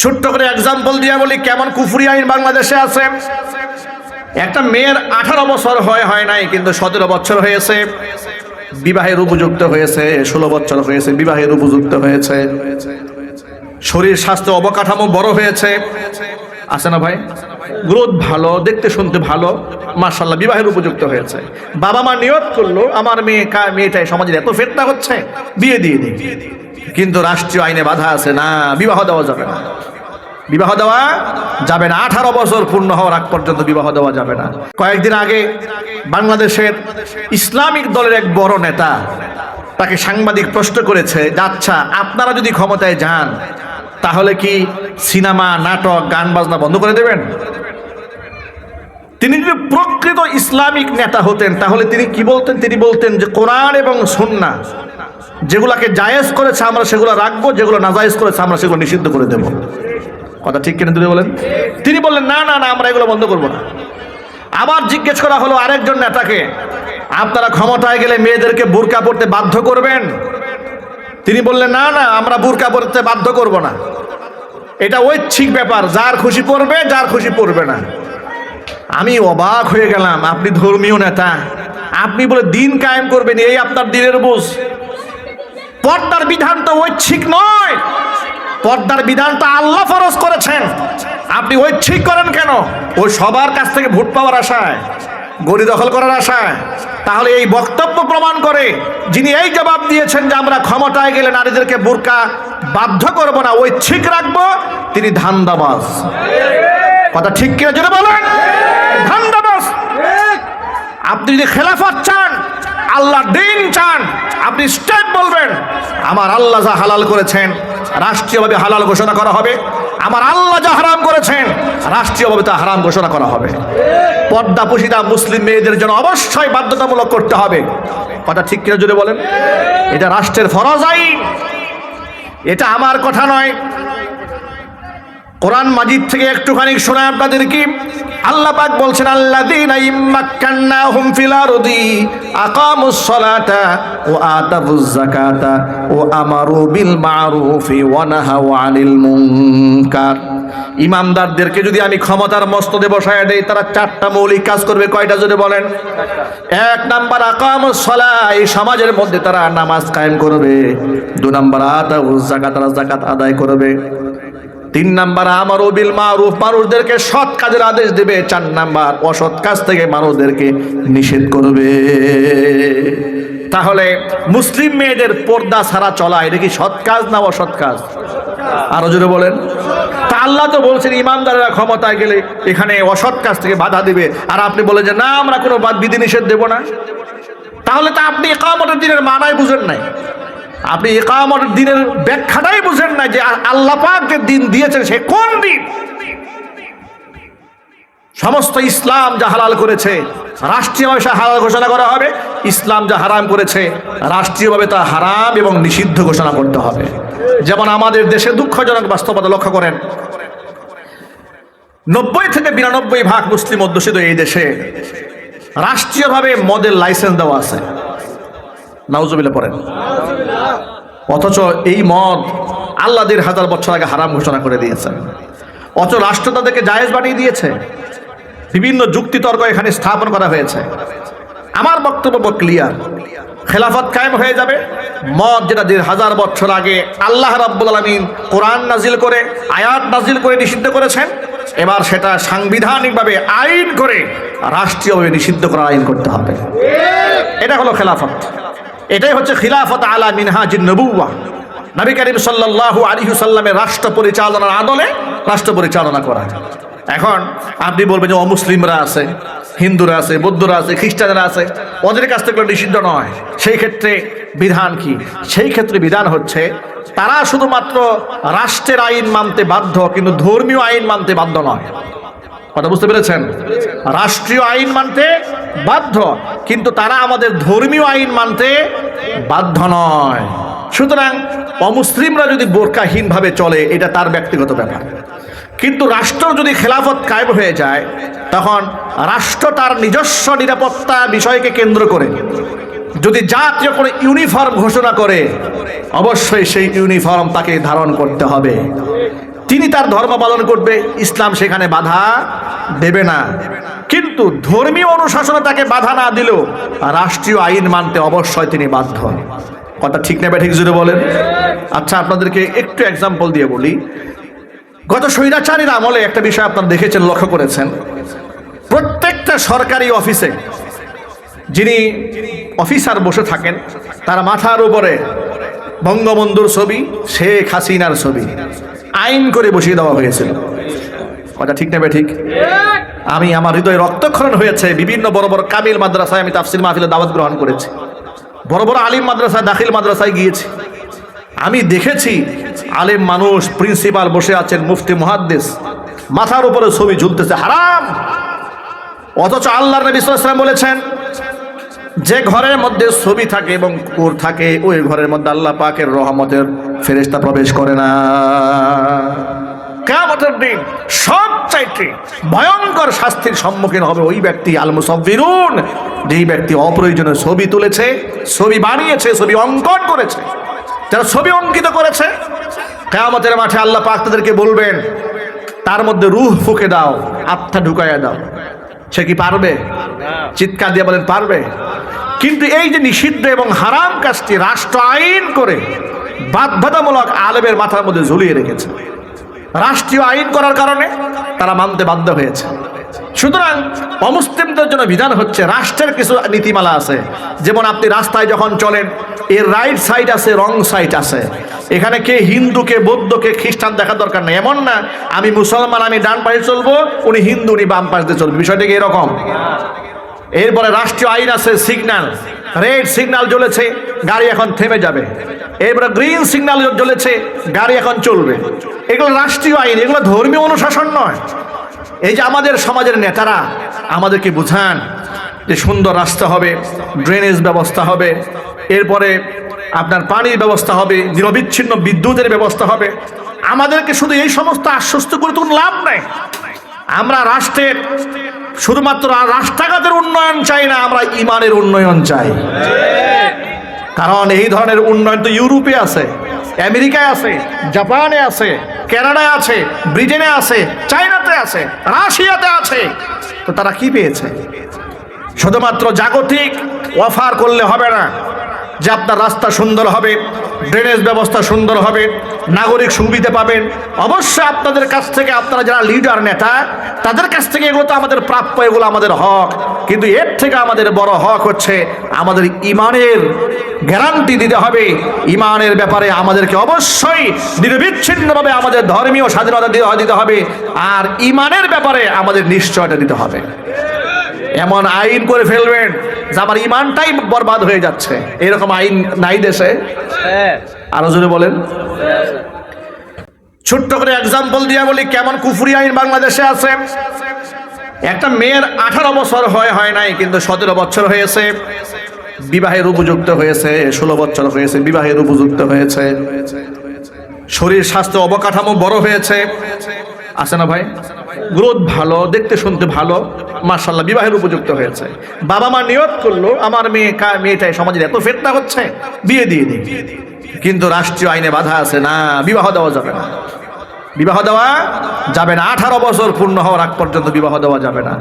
ছোট্ট করে এক্সাম্পল দিয়ে বলি কেমন কুফরি আইন বাংলাদেশে আছে। একটা মেয়ের 18 বছর হয় নাই, কিন্তু 17 বছর হয়েছে, বিবাহের উপযুক্ত হয়েছে, 16 বছর হয়েছে, বিবাহের উপযুক্ত হয়েছে, শরীর স্বাস্থ্য অবকাঠামো বড় হয়েছে, আছে না ভাই? গ্রোথ ভালো, দেখতে শুনতে ভালো, মাশাআল্লাহ বিবাহের উপযুক্ত হয়েছে। বাবা মা নিয়ত করলো আমার মেয়েটাই সমাজের এত ফিতনা হচ্ছে, বিয়ে দিয়ে দিই। কিন্তু রাষ্ট্রীয় আইনে বাধা আছে, না, বিবাহ দেওয়া যাবে না, বিবাহ দেওয়া যাবে না। 18 বছর পূর্ণ হওয়ার আগ পর্যন্ত বিবাহ দেওয়া যাবে না। কয়েকদিন আগে বাংলাদেশের ইসলামিক দলের এক বড় নেতা, তাকে সাংবাদিক প্রশ্ন করেছে, আচ্ছা আপনারা যদি ক্ষমতায় যান তাহলে কি সিনেমা, নাটক, গান বাজনা বন্ধ করে দেবেন? তিনি যদি প্রকৃত ইসলামিক নেতা হতেন তাহলে তিনি কি বলতেন? তিনি বলতেন যে কোরআন এবং সুন্নাহ যেগুলাকে জায়েজ করেছে আমরা সেগুলো রাখবো, যেগুলো নাজায়েজ করেছে আমরা সেগুলো নিষিদ্ধ করে দেব। কথা ঠিক কিনা তুলে বলেন? তিনি বললেন না না না, আমরা এগুলো বন্ধ করবো না। আবার জিজ্ঞেস করা হলো আরেকজন নেতাকে, আপনারা ক্ষমতায় গেলে মেয়েদেরকে বুরকা পরতে বাধ্য করবেন? তিনি বললেন না না, আমরা বুরকা পরতে বাধ্য করব না, এটা ঐচ্ছিক ব্যাপার, যার খুশি পড়বে, যার খুশি পড়বে না। আমি অবাক হয়ে গেলাম, আপনি ধর্মীয় নেতা, আপনি বলে দিন কায়েম করবেন, এই আপনার দিনের বুঝ? পর্দার বিধান তো ঐচ্ছিক নয়, পর্দার বিধান তো আল্লাহ ফরজ করেছেন, আপনি ঐচ্ছিক করেন কেন? ওই সবার কাছ থেকে ভোট পাওয়ার আশায়, গড়ি দখল করার আশায়? তাহলে এই বক্তব্য প্রমাণ করে যিনি এই জবাব দিয়েছেন যে আমরা ক্ষমতায় গেলে নারীদেরকে বুরকা বাধ্য করব না, ঐচ্ছিক রাখবো, তিনি ধান্দাবাজ। কথা ঠিক কিনা জোরে বলেন? ধান্দাবাজ। আপনি যদি খেলাফত চান, আল্লাহর দ্বীন চান, আপনি স্টেপ বলবেন আমার আল্লাহ যা হালাল করেছেন রাষ্ট্রীয়ভাবে হালাল ঘোষণা করা হবে, আমার আল্লাহ যা হারাম করেছেন রাষ্ট্রীয়ভাবে তা হারাম ঘোষণা করা হবে। পর্দা পুশিদা মুসলিম মেয়েদের জন্য অবশ্যই বাধ্যতামূলক করতে হবে। কথা ঠিক কিনা জোরে বলেন? এটা রাষ্ট্রের ফরজ আইন, এটা আমার কথা নয়। কোরআন মাজিদ থেকে একটুখানি শোনায় আপনাদের কি আল্লাহ পাক বলছেন, আল্লাযীনা ইম্মাক্কান্নাহুম ফিল আরদি আকামুস সালাতা ওয়া আতাবুজ যাকাতা ওয়া আমারু বিল মা'রুফি ওয়া নাহাউ আনিল মুনকার। ইমানদারদেরকে যদি আমি ক্ষমতার মস্তদে বসায় দেই, তারা 4টা মৌলিক কাজ করবে। কয়টা যদি বলেন? 1 নাম্বার আকামুস সালাহ, এই সমাজের মধ্যে তারা নামাজ কায়েম করবে। 2 নাম্বার আতাবুজ যাকাত, তারা যাকাত আদায় করবে। 3 নাম্বার আমারু বিল মারুফ, মানুষদেরকে সৎ কাজের আদেশ দেবে। 4 নাম্বার অসৎ কাজ থেকে মানুষদেরকে নিষেধ করবে। তাহলে মুসলিম মেয়েদের পর্দা ছাড়া চলা, এটা কি সৎ কাজ না অসৎ কাজ? আরো জোরে বলেন। তা আল্লাহ তো বলছেন ইমানদাররা ক্ষমতায় গেলে এখানে অসৎ কাজ থেকে বাধা দিবে, আর আপনি বলেন যে না আমরা কোনো বিধি নিষেধ দেব না। তাহলে তো আপনি ইকামতের দিনের মানাই বুঝেন নাই, আপনি ইকামতের দিনের ব্যাখ্যাটাই বুঝেন না, যে আল্লাহ পাক যে দিন দিয়েছেন সে কোন দিন। সমস্ত ইসলাম যা হালাল করেছে রাষ্ট্রীয়ভাবে হালাল ঘোষণা করা হবে, ইসলাম যা হারাম করেছে রাষ্ট্রীয়ভাবে তা হারাম এবং নিষিদ্ধ ঘোষণা করতে হবে। যেমন আমাদের দেশে দুঃখজনক বাস্তবতা লক্ষ্য করেন, 90 থেকে 92% মুসলিম অধ্যুষিত এই দেশে রাষ্ট্রীয়ভাবে মদের লাইসেন্স দেওয়া আছে। নাউজুবিল্লাহ পড়েন। অথচ এই মদ আল্লাহ 1000 বছর আগে হারাম ঘোষণা করে দিয়েছেন, অথচ রাষ্ট্র তাদেরকে জায়েজ বানিয়ে দিয়েছে। বিভিন্ন যুক্তি তর্ক এখানে স্থাপন করা হয়েছে। আমার বক্তব্য ক্লিয়ার, খেলাফত কায়েম হয়ে যাবে। মদ যেটা 1000 বছর আগে আল্লাহ রাব্বুল আলামিন কোরআন নাজিল করে, আয়াত নাজিল করে নিষিদ্ধ করেছেন, এবার সেটা সাংবিধানিকভাবে আইন করে রাষ্ট্রীয়ভাবে নিষিদ্ধ করার আইন করতে হবে। এটা হলো খেলাফত। এটাই হচ্ছে খিলাফত আলা মিনহাজিন নবুওয়াহ। নবী করিম সাল্লাল্লাহু আলাইহি ওয়াসাল্লামের রাষ্ট্র পরিচালনার আদলে রাষ্ট্র পরিচালনা করা। এখন আপনি বলবেন যে অমুসলিমরা আছে, হিন্দুরা আছে, বৌদ্ধরা আছে, খ্রিস্টানরা আছে, ওদের কাছ থেকে নিষিদ্ধ নয়। সেই ক্ষেত্রে বিধান কি? সেই ক্ষেত্রে বিধান হচ্ছে তারা শুধুমাত্র রাষ্ট্রের আইন মানতে বাধ্য, কিন্তু ধর্মীয় আইন মানতে বাধ্য নয়। কথা বুঝতে পেরেছেন? রাষ্ট্রীয় আইন মানতে বাধ্য, কিন্তু তারা আমাদের ধর্মীয় আইন মানতে বাধ্য নয়। সুতরাং অমুসলিমরা যদি বোরকাহীনভাবে চলে এটা তার ব্যক্তিগত ব্যাপার, কিন্তু রাষ্ট্র যদি খেলাফত কায়েম হয়ে যায় তখন রাষ্ট্র তার নিজস্ব নিরাপত্তা বিষয়কে কেন্দ্র করে যদি জাতীয় কোনো ইউনিফর্ম ঘোষণা করে, অবশ্যই সেই ইউনিফর্ম তাকে ধারণ করতে হবে। তিনি তার ধর্ম পালন করবে, ইসলাম সেখানে বাধা দেবে না। কিন্তু ধর্মীয় অনুশাসনে তাকে বাধা না দিলেও রাষ্ট্রীয় আইন মানতে অবশ্যই তিনি বাধ্য। কথা ঠিক নেবে ঠিক জুড়ে বলেন। আচ্ছা, আপনাদেরকে একটু এক্সাম্পল দিয়ে বলি। গত স্বৈরাচারীর আমলে একটা বিষয় আপনারা দেখেছেন, লক্ষ্য করেছেন, প্রত্যেকটা সরকারি অফিসে যিনি অফিসার বসে থাকেন তার মাথার উপরে বঙ্গবন্ধুর ছবি, শেখ হাসিনার ছবি আইন করে বসিয়ে দেওয়া হয়েছিল। কথা ঠিক নেবে ঠিক। আমি আমার হৃদয়ে রক্তক্ষরণ হয়েছে। বিভিন্ন বড় বড় কামিল মাদ্রাসায় আমি তাফসির মাহফিলে দাওয়াত গ্রহণ করেছি, বড় বড় আলিম মাদ্রাসায়, দাখিল মাদ্রাসায় গিয়েছি। আমি দেখেছি আলেম মানুষ, প্রিন্সিপাল বসে আছেন, মুফতি মুহাদ্দিস, মাথার উপরে ছবি ঝুলতেছে, হারাম। অথচ আল্লাহর নবী সাল্লাল্লাহু আলাইহি ওয়াসাল্লাম বলেছেন, যে ঘরের মধ্যে ছবি থাকে এবং কুকুর থাকে ওই ঘরের মধ্যে আল্লাহ পাকের রহমতের ফেরেশতা প্রবেশ করে না। কিয়ামতের দিন সবচাইতে ভয়ঙ্কর শাস্তির সম্মুখীন হবে ওই ব্যক্তি, আল মুসাফিরুন, যেই ব্যক্তি অপ্রয়োজনীয় ছবি তুলেছে, ছবি বানিয়েছে, ছবি অঙ্কন করেছে। যারা ছবি অঙ্কিত করেছে, কিয়ামতের মাঠে আল্লাহ পাক তাদেরকে বলবেন, তার মধ্যে রূহ ফুঁকে দাও, আত্মা ঢুকাইয়া দাও। সে কি পারবে? চিৎকার দিয়ে বলেন পারবে? কিন্তু এই যে নিষিদ্ধ এবং হারাম কাজটি রাষ্ট্র আইন করে বাধ্যতামূলক আলেমের মাথার মধ্যে ঝুলিয়ে রেখেছে। রাষ্ট্রীয় আইন করার কারণে তারা মানতে বাধ্য হয়েছে। সুতরাং অমুসলিমদের জন্য বিধান হচ্ছে, রাষ্ট্রের কিছু নীতিমালা আছে। যেমন আপনি রাস্তায় যখন চলেন, এর রাইট সাইড আছে, রং সাইড আছে। এখানে কে হিন্দু, কে বৌদ্ধ, কে খ্রিস্টান দেখার দরকার নেই। এমন না আমি মুসলমান, আমি ডান পাশে চলবো, উনি হিন্দু, উনি বাম পাশ দিয়ে চলবে, বিষয়টা কি এরকম? এরপরে রাষ্ট্রীয় আইন আছে, সিগন্যাল, রেড সিগন্যাল জ্বলেছে, গাড়ি এখন থেমে যাবে। এরপরে গ্রিন সিগন্যাল জ্বলেছে, গাড়ি এখন চলবে। এগুলো রাষ্ট্রীয় আইন, এগুলো ধর্মীয় অনুশাসন নয়। এই যে আমাদের সমাজের নেতারা আমাদেরকে বুঝান যে সুন্দর রাস্তা হবে, ড্রেনেজ ব্যবস্থা হবে, এরপরে আপনার পানির ব্যবস্থা হবে, নিরবিচ্ছিন্ন বিদ্যুতের ব্যবস্থা হবে, আমাদেরকে শুধু এই সমস্ত আশ্বস্ত করে তো লাভ নাই। আমরা রাষ্ট্রের শুধুমাত্র রাস্তাঘাটের উন্নয়ন চাই না, আমরা ইমানের উন্নয়ন চাই। কারণ এই ধরনের উন্নয়ন তো ইউরোপে আছে, আমেরিকায় আছে, জাপানে আছে, কানাডায় আছে, ব্রিটেনে আছে, চায়নাতে আছে, রাশিয়াতে আছে। তো তারা কি পেয়েছে? শুধুমাত্র জাগতিক অফার করলে হবে না যে আপনার রাস্তা সুন্দর হবে, ড্রেনেজ ব্যবস্থা সুন্দর হবে, নাগরিক সুবিধা পাবেন। অবশ্যই আপনাদের কাছ থেকে, আপনারা যারা লিডার, নেতা, তাদের কাছ থেকে এগুলো তো আমাদের প্রাপ্য, এগুলো আমাদের হক। কিন্তু এর থেকে আমাদের বড় হক হচ্ছে আমাদের ইমানের গ্যারান্টি দিতে হবে। ইমানের ব্যাপারে আমাদেরকে অবশ্যই নিরবিচ্ছিন্নভাবে আমাদের ধর্মীয় স্বাধীনতা দিতে হবে, আর ইমানের ব্যাপারে আমাদের নিশ্চয়তা দিতে হবে। এমন আইন করে ফেলবেন যে আমার ইমানটাই বরবাদ হয়ে যাচ্ছে, এরকম আইন নাই দেশে? আরো জোরে বলেন। ছোট্ট করে এক্সাম্পল দিয়ে বলি কেমন কুফরি আইন বাংলাদেশে আছে। একটা মেয়ের 18 বছর হয় নাই, কিন্তু 17 বছর হয়েছে, বিবাহের উপযুক্ত হয়েছে, 16 বছর হয়েছে, বিবাহের উপযুক্ত হয়েছে, শরীর স্বাস্থ্য অবকাঠামো বড় হয়েছে, আছে না ভাই? গ্রোথ ভালো, দেখতে শুনতে ভালো, মাশাআল্লাহ, বিবাহের উপযুক্ত হয়েছে। বাবা মা নিয়ত করলো আমার মেয়েটাই সমাজের এত ফিতনা হচ্ছে, বিয়ে দিয়ে দিই। কিন্তু রাষ্ট্রীয় আইনে বাধা আছে, না, বিবাহ দেওয়া যাবে না, বিবাহ দেওয়া যাবে না। 18 বছর পূর্ণ হওয়ার আগ পর্যন্ত বিবাহ দেওয়া যাবে না।